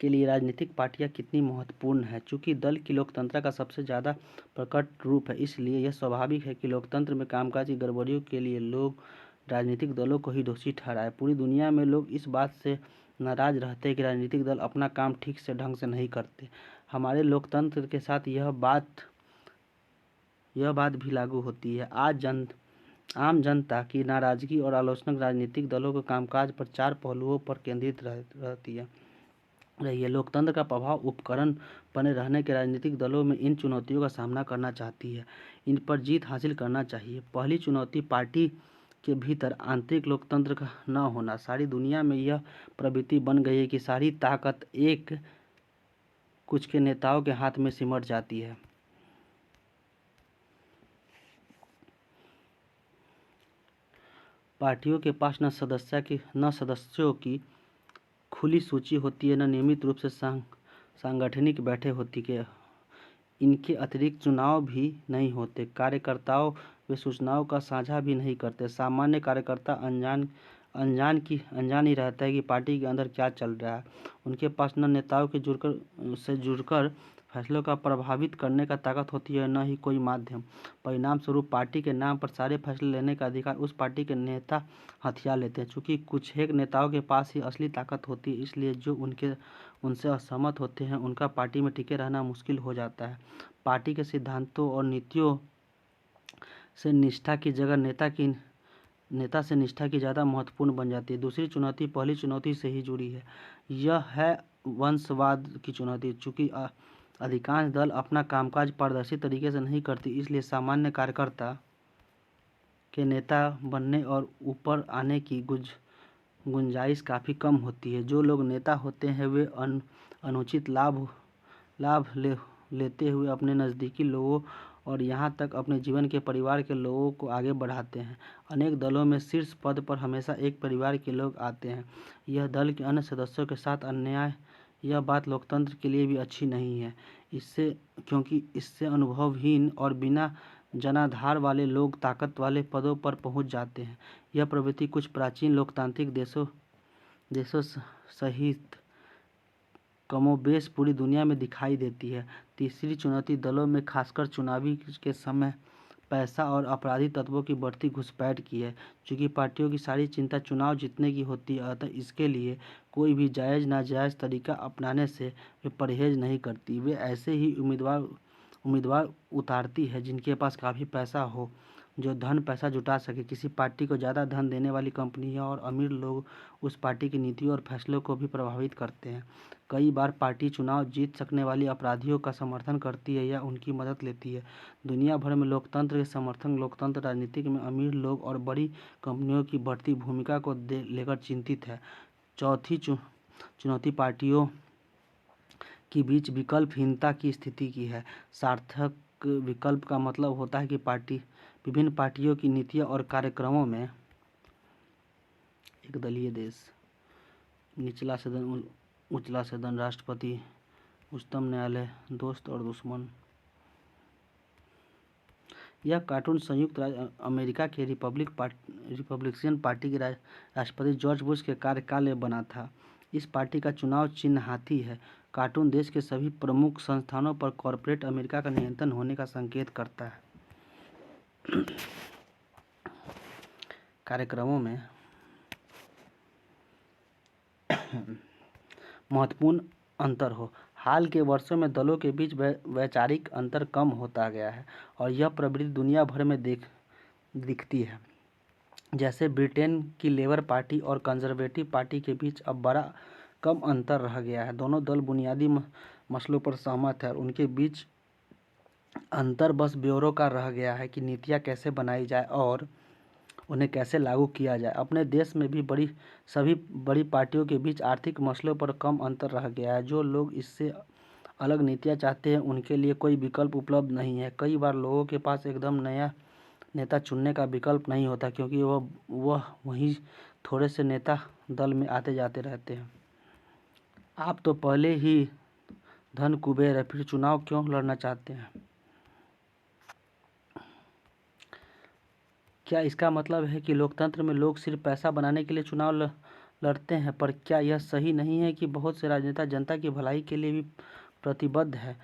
Speaker 1: के लिए राजनीतिक पार्टियां कितनी महत्वपूर्ण है। चूंकि दल की लोकतंत्र का सबसे ज़्यादा प्रकट रूप है, इसलिए यह स्वाभाविक है कि लोकतंत्र में कामकाज की गड़बड़ियों के लिए लोग राजनीतिक दलों को ही दोषी ठहराए। पूरी दुनिया में लोग इस बात से नाराज रहते हैं कि राजनीतिक दल अपना काम ठीक से ढंग से नहीं करते। हमारे लोकतंत्र के साथ यह बात भी लागू होती है। आम जनता की नाराजगी और आलोचना राजनीतिक दलों के कामकाज पर 4 पहलुओं पर केंद्रित रहती है। लोकतंत्र का प्रभाव उपकरण बने रहने के राजनीतिक दलों में इन चुनौतियों का सामना करना चाहती है। इन पर जीत हासिल करना चाहिए। पहली चुनौती पार्टी के भीतर आंतरिक लोकतंत्र का न होना। सारी दुनिया में यह प्रवृत्ति बन गई है कि सारी ताकत कुछ के नेताओं के हाथ में सिमट जाती है। पार्टियों के पास न सदस्यों की खुली सूची होती है, न नियमित रूप से सांगठनिक बैठे होती है। इनके अतिरिक्त चुनाव भी नहीं होते। कार्यकर्ताओं वे सूचनाओं का साझा भी नहीं करते। सामान्य कार्यकर्ता अनजान ही रहता है कि पार्टी के अंदर क्या चल रहा है। उनके पास न नेताओं के जुड़कर फैसलों का प्रभावित करने का ताकत होती है, न ही कोई माध्यम। परिणाम स्वरूप पार्टी के नाम पर सारे फैसले लेने का अधिकार उस पार्टी के नेता हथिया लेते हैं। चूंकि कुछ एक नेताओं के पास ही असली ताकत होती है, इसलिए जो उनसे असहमत होते हैं उनका पार्टी में टिके रहना मुश्किल हो जाता है। पार्टी के सिद्धांतों और नीतियों से निष्ठा की जगह नेता से निष्ठा की ज़्यादा महत्वपूर्ण बन जाती है। दूसरी चुनौती पहली चुनौती से ही जुड़ी है। यह है वंशवाद की चुनौती। चूंकि अधिकांश दल अपना कामकाज पारदर्शी तरीके से नहीं करती, इसलिए सामान्य कार्यकर्ता के नेता बनने और ऊपर आने की गुंजाइश काफ़ी कम होती है। जो लोग नेता होते हैं वे अनुचित लाभ लेते हुए अपने नज़दीकी लोगों और यहाँ तक अपने जीवन के परिवार के लोगों को आगे बढ़ाते हैं। अनेक दलों में शीर्ष पद पर हमेशा एक परिवार के लोग आते हैं। यह दल के अन्य सदस्यों के साथ अन्याय। यह बात लोकतंत्र के लिए भी अच्छी नहीं है, क्योंकि इससे अनुभवहीन और बिना जनाधार वाले लोग ताकत वाले पदों पर पहुंच जाते हैं। यह प्रवृत्ति कुछ प्राचीन लोकतांत्रिक देशों सहित कमोबेश पूरी दुनिया में दिखाई देती है। तीसरी चुनौती दलों में खासकर चुनावी के समय पैसा और अपराधी तत्वों की बढ़ती घुसपैठ की है। चूँकि पार्टियों की सारी चिंता चुनाव जीतने की होती है, अतः इसके लिए कोई भी जायज़ नाजायज़ तरीका अपनाने से वे परहेज नहीं करती। वे ऐसे ही उम्मीदवार उतारती है जिनके पास काफ़ी पैसा हो, जो पैसा जुटा सके। किसी पार्टी को ज़्यादा धन देने वाली कंपनियां और अमीर लोग उस पार्टी की नीतियों और फैसलों को भी प्रभावित करते हैं। कई बार पार्टी चुनाव जीत सकने वाली अपराधियों का समर्थन करती है या उनकी मदद लेती है। दुनिया भर में लोकतंत्र के समर्थक लोकतंत्र राजनीति में अमीर लोग और बड़ी कंपनियों की बढ़ती भूमिका को लेकर चिंतित है। चौथी चुनौती पार्टियों के बीच विकल्पहीनता की स्थिति की है। सार्थक राजनीतिक विकल्प का मतलब होता है कि विभिन्न पार्टियों की नीतियों और कार्यक्रमों में एक दलीय देश, निचला सदन, उचला सदन, राष्ट्रपति, उच्चतम न्यायालय, दोस्त और दुश्मन। यह कार्टून संयुक्त राज्य अमेरिका के रिपब्लिकन पार्टी के राष्ट्रपति जॉर्ज बुश के कार्यकाल में बना था। इस पार्टी का चुनाव चिन्ह हाथी है। कार्टून देश के सभी प्रमुख संस्थानों पर कॉर्पोरेट अमेरिका का नियंत्रण होने का संकेत करता है। कार्यक्रमों में महत्वपूर्ण अंतर हो। हाल के वर्षों में दलों के बीच वैचारिक अंतर कम होता गया है और यह प्रवृत्ति दुनिया भर में दिखती है। जैसे ब्रिटेन की लेबर पार्टी और कंजर्वेटिव पार्टी के बीच अब बड़ा कम अंतर रह गया है। दोनों दल बुनियादी मसलों पर सहमत है और उनके बीच अंतर बस ब्यूरो का रह गया है कि नीतियाँ कैसे बनाई जाए और उन्हें कैसे लागू किया जाए। अपने देश में भी सभी बड़ी पार्टियों के बीच आर्थिक मसलों पर कम अंतर रह गया है। जो लोग इससे अलग नीतियाँ चाहते हैं उनके लिए कोई विकल्प उपलब्ध नहीं है। कई बार लोगों के पास एकदम नया नेता चुनने का विकल्प नहीं होता क्योंकि वह वहीं थोड़े से नेता दल में आते जाते रहते हैं। आप तो पहले ही धन कुबेर है, फिर चुनाव क्यों लड़ना चाहते हैं? क्या इसका मतलब है कि लोकतंत्र में लोग सिर्फ पैसा बनाने के लिए चुनाव लड़ते हैं? पर क्या यह सही नहीं है कि बहुत से राजनेता जनता की भलाई के लिए भी प्रतिबद्ध है?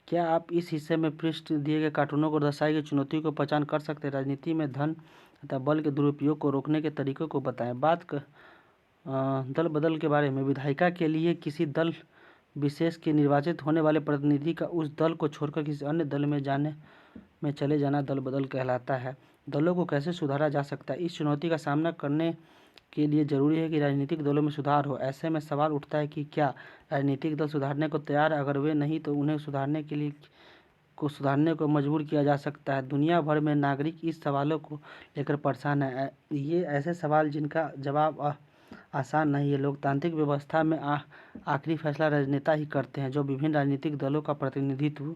Speaker 1: क्या आप इस हिस्से में पृष्ठ दिए गए कार्टूनों को दर्शाई गई चुनौतियों को पहचान कर सकते हैं? राजनीति में धन तथा बल के दुरुपयोग को रोकने के तरीकों को बताएं। दल बदल के बारे में। विधायिका के लिए किसी दल विशेष के निर्वाचित होने वाले प्रतिनिधि का उस दल को छोड़कर किसी अन्य दल में चले जाना दल बदल कहलाता है। दलों को कैसे सुधारा जा सकता है? इस चुनौती का सामना करने के लिए जरूरी है कि राजनीतिक दलों में सुधार हो। ऐसे में सवाल उठता है कि क्या राजनीतिक दल सुधारने को तैयार है? अगर वे नहीं तो उन्हें सुधारने को मजबूर किया जा सकता है। दुनिया भर में नागरिक इस सवालों को लेकर परेशान है। ये ऐसे सवाल जिनका जवाब आसान नहीं है। लोकतांत्रिक व्यवस्था में आखिरी फैसला राजनेता ही करते हैं जो विभिन्न राजनीतिक दलों का प्रतिनिधित्व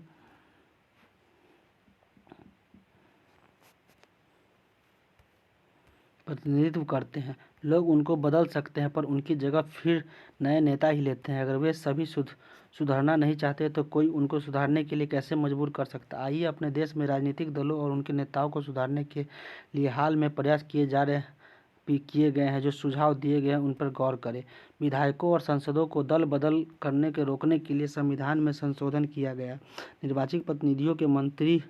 Speaker 1: करते हैं। लोग उनको बदल सकते हैं पर उनकी जगह फिर नए नेता ही लेते हैं। अगर वे सभी सुधरना नहीं चाहते तो कोई उनको सुधारने के लिए कैसे मजबूर कर सकता? आइए अपने देश में राजनीतिक दलों और उनके नेताओं को सुधारने के लिए हाल में प्रयास किए गए हैं। जो सुझाव दिए गए हैं उन पर गौर करें। विधायकों और सांसदों को दल बदल करने के रोकने के लिए संविधान में संशोधन किया गया। निर्वाचित प्रतिनिधियों के मंत्री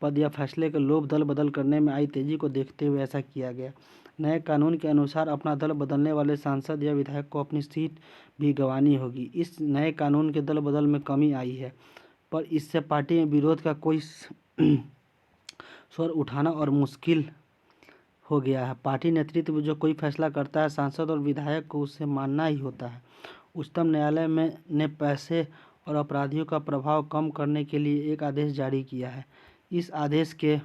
Speaker 1: पद या फैसले के लोभ दल बदल करने में आई तेजी को देखते हुए ऐसा किया गया। नए कानून के अनुसार अपना दल बदलने वाले सांसद या विधायक को अपनी सीट भी गंवानी होगी। इस नए कानून के दल बदल में कमी आई है पर इससे पार्टी में विरोध का कोई स्वर उठाना और मुश्किल हो गया है। पार्टी नेतृत्व जो कोई फैसला करता है सांसद और विधायक को उसे मानना ही होता है। उच्चतम न्यायालय ने पैसे और अपराधियों का प्रभाव कम करने के लिए एक आदेश जारी किया है। इस आदेश के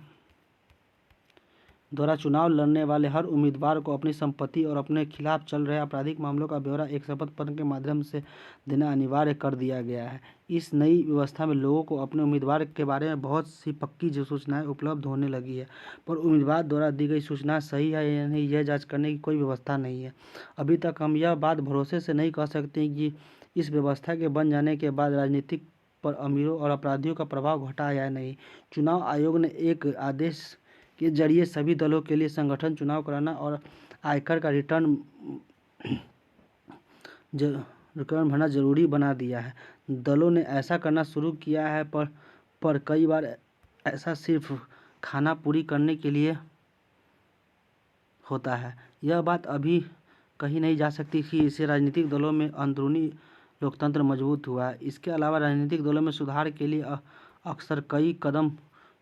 Speaker 1: द्वारा चुनाव लड़ने वाले हर उम्मीदवार को अपनी संपत्ति और अपने खिलाफ चल रहे आपराधिक मामलों का ब्यौरा एक शपथ पत्र के माध्यम से देना अनिवार्य कर दिया गया है। इस नई व्यवस्था में लोगों को अपने उम्मीदवार के बारे में बहुत सी पक्की सूचनाएं उपलब्ध होने लगी है पर उम्मीदवार द्वारा दी गई सूचना सही है या नहीं यह जाँच करने की कोई व्यवस्था नहीं है। अभी तक हम यह बात भरोसे से नहीं कह सकते कि इस व्यवस्था के बन जाने के बाद राजनीतिक पर अमीरों और अपराधियों का प्रभाव घटा या नहीं। चुनाव आयोग ने एक आदेश के जरिए सभी दलों के लिए संगठन चुनाव कराना और आयकर का रिटर्न भरना जरूरी बना दिया है। दलों ने ऐसा करना शुरू किया है पर कई बार ऐसा सिर्फ खाना पूरी करने के लिए होता है। यह बात अभी कही नहीं जा सकती कि इससे राजनीतिक दलों में अंदरूनी लोकतंत्र मजबूत हुआ है। इसके अलावा राजनीतिक दलों में सुधार के लिए अक्सर कई कदम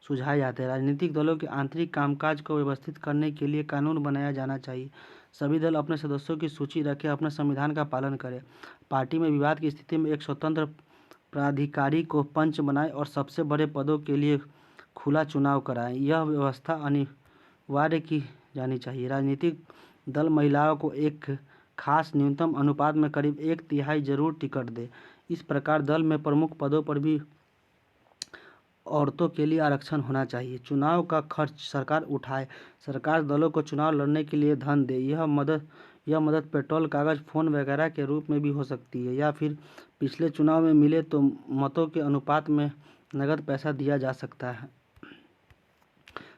Speaker 1: सुझाए जाते हैं। राजनीतिक दलों के आंतरिक कामकाज को व्यवस्थित करने के लिए कानून बनाया जाना चाहिए। सभी दल अपने सदस्यों की सूची रखें, अपने संविधान का पालन करें। पार्टी में विवाद की स्थिति में एक स्वतंत्र प्राधिकारी को पंच बनाएं और सबसे बड़े पदों के लिए खुला चुनाव कराएं। यह व्यवस्था अनिवार्य की जानी चाहिए। राजनीतिक दल महिलाओं को एक खास न्यूनतम अनुपात में करीब 1/3 जरूर टिकट दे। इस प्रकार दल में प्रमुख पदों पर भी औरतों के लिए आरक्षण होना चाहिए। चुनाव का खर्च सरकार उठाए। सरकार दलों को चुनाव लड़ने के लिए धन दे। यह मदद पेट्रोल, कागज, फ़ोन वगैरह के रूप में भी हो सकती है, या फिर पिछले चुनाव में मिले तो मतों के अनुपात में नगद पैसा दिया जा सकता है।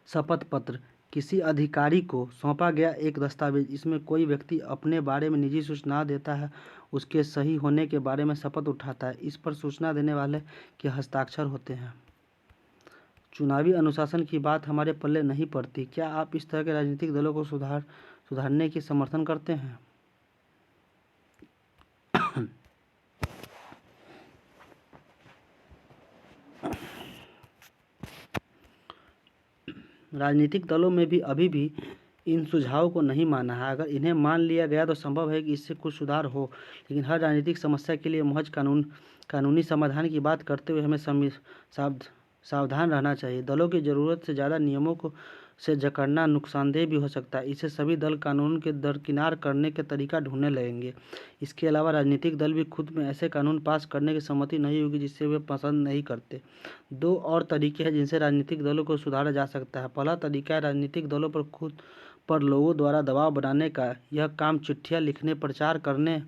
Speaker 1: शपथ पत्र किसी अधिकारी को सौंपा गया एक दस्तावेज। इसमें कोई व्यक्ति अपने बारे में निजी सूचना देता है, उसके सही होने के बारे में शपथ उठाता है। इस पर सूचना देने वाले के हस्ताक्षर होते हैं। चुनावी अनुशासन की बात हमारे पल्ले नहीं पड़ती। क्या आप इस तरह के राजनीतिक दलों को सुधारने की समर्थन करते हैं? राजनीतिक दलों में भी अभी भी इन सुझावों को नहीं माना है। अगर इन्हें मान लिया गया तो संभव है कि इससे कुछ सुधार हो, लेकिन हर राजनीतिक समस्या के लिए महज कानूनी समाधान की बात करते हुए हमें सावधान रहना चाहिए। दलों की ज़रूरत से ज़्यादा नियमों को से जकड़ना नुकसानदेह भी हो सकता है। इससे सभी दल कानून के दरकिनार करने के तरीका ढूंढने लगेंगे। इसके अलावा राजनीतिक दल भी खुद में ऐसे कानून पास करने की सहमति नहीं होगी जिससे वे पसंद नहीं करते। दो और तरीके हैं जिनसे राजनीतिक दलों को सुधारा जा सकता है। पहला तरीका है राजनीतिक दलों पर खुद पर लोगों द्वारा दबाव बनाने का। यह काम चिट्ठियाँ लिखने, प्रचार करने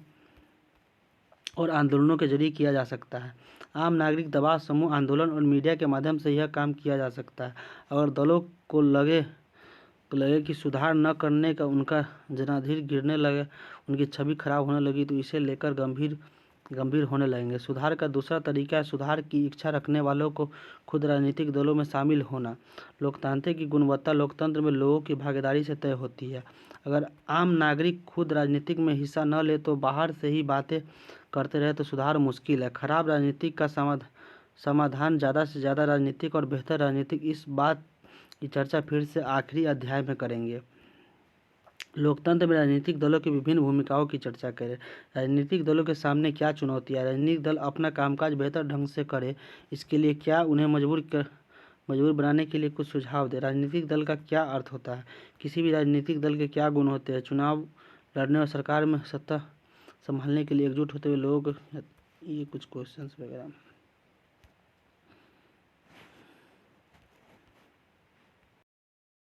Speaker 1: और आंदोलनों के जरिए किया जा सकता है। आम नागरिक दबाव समूह, आंदोलन और मीडिया के माध्यम से यह काम किया जा सकता है। अगर दलों को लगे कि सुधार न करने का उनका जनाधार गिरने लगे, उनकी छवि खराब होने लगी, तो इसे लेकर गंभीर होने लगेंगे। सुधार का दूसरा तरीका है सुधार की इच्छा रखने वालों को खुद राजनीतिक दलों में शामिल होना। लोकतंत्र की गुणवत्ता लोकतंत्र में लोगों की भागीदारी से तय होती है। अगर आम नागरिक खुद राजनीतिक में हिस्सा न ले तो बाहर से ही बातें करते रहे तो सुधार मुश्किल है। खराब राजनीतिक का समाधान ज़्यादा से ज़्यादा राजनीतिक और बेहतर राजनीतिक। इस बात की चर्चा फिर से आखिरी अध्याय में करेंगे। लोकतंत्र में राजनीतिक दलों की विभिन्न भूमिकाओं की चर्चा करें। राजनीतिक दलों के सामने क्या चुनौतियाँ? राजनीतिक दल अपना कामकाज बेहतर ढंग से करे, इसके लिए क्या उन्हें मजबूर बनाने के लिए कुछ सुझाव दें। राजनीतिक दल का क्या अर्थ होता है? किसी भी राजनीतिक दल के क्या गुण होते हैं? चुनाव लड़ने और सरकार में सत्ता संभालने के लिए एकजुट होते हुए लोग, ये कुछ क्वेश्चंस वगैरह।